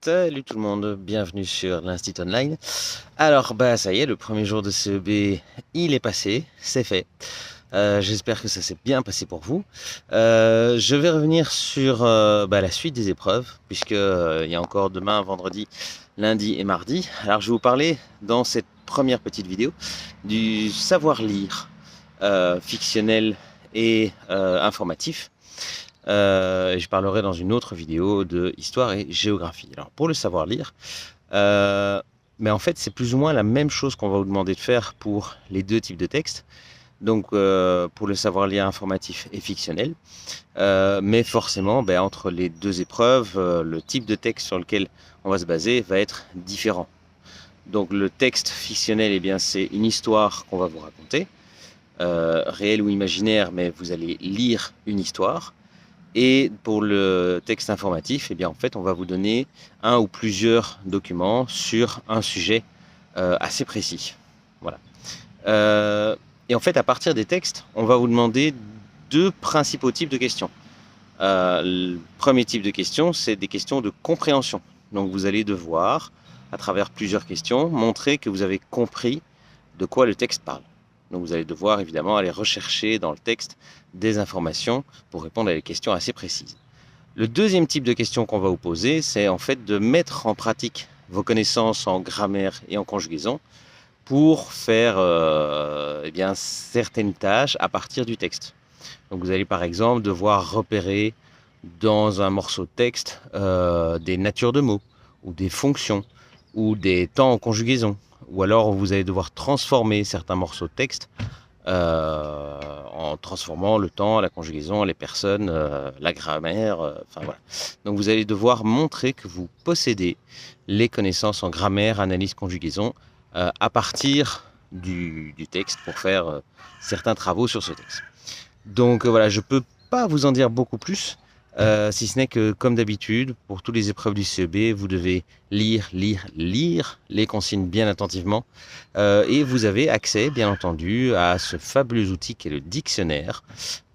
Salut tout le monde, bienvenue sur l'Institut Online. Alors ça y est, le premier jour de CEB, il est passé, c'est fait. J'espère que ça s'est bien passé pour vous. Je vais revenir sur la suite des épreuves, puisque il y a encore demain, vendredi, lundi et mardi. Alors je vais vous parler dans cette première petite vidéo du savoir lire fictionnel et informatif. Je parlerai dans une autre vidéo de histoire et géographie. Alors pour le savoir lire, mais en fait c'est plus ou moins la même chose qu'on va vous demander de faire pour les deux types de textes. Donc pour le savoir lire informatif et fictionnel, mais forcément entre les deux épreuves, le type de texte sur lequel on va se baser va être différent. Donc le texte fictionnel, c'est une histoire qu'on va vous raconter, réelle ou imaginaire, mais vous allez lire une histoire. Et pour le texte informatif, en fait, on va vous donner un ou plusieurs documents sur un sujet assez précis. Voilà. Et en fait, à partir des textes, on va vous demander deux principaux types de questions. Le premier type de questions, c'est des questions de compréhension. Donc vous allez devoir, à travers plusieurs questions, montrer que vous avez compris de quoi le texte parle. Donc vous allez devoir évidemment aller rechercher dans le texte des informations pour répondre à des questions assez précises. Le deuxième type de questions qu'on va vous poser, c'est en fait de mettre en pratique vos connaissances en grammaire et en conjugaison pour faire certaines tâches à partir du texte. Donc vous allez par exemple devoir repérer dans un morceau de texte des natures de mots ou des fonctions ou des temps en conjugaison. Ou alors vous allez devoir transformer certains morceaux de texte en transformant le temps, la conjugaison, les personnes, la grammaire, voilà. Donc vous allez devoir montrer que vous possédez les connaissances en grammaire, analyse, conjugaison à partir du texte pour faire certains travaux sur ce texte. Donc voilà, je ne peux pas vous en dire beaucoup plus. Si ce n'est que, comme d'habitude, pour toutes les épreuves du CEB, vous devez lire les consignes bien attentivement. Et vous avez accès, bien entendu, à ce fabuleux outil qu'est le dictionnaire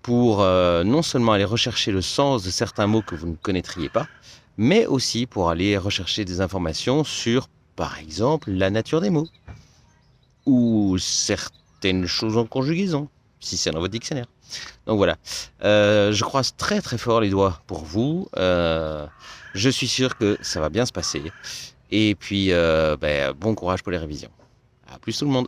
pour non seulement aller rechercher le sens de certains mots que vous ne connaîtriez pas, mais aussi pour aller rechercher des informations sur, par exemple, la nature des mots ou certaines choses en conjugaison, si c'est dans votre dictionnaire. Donc voilà, je croise très très fort les doigts pour vous. Je suis sûr que ça va bien se passer. Et puis, bon courage pour les révisions. À plus tout le monde.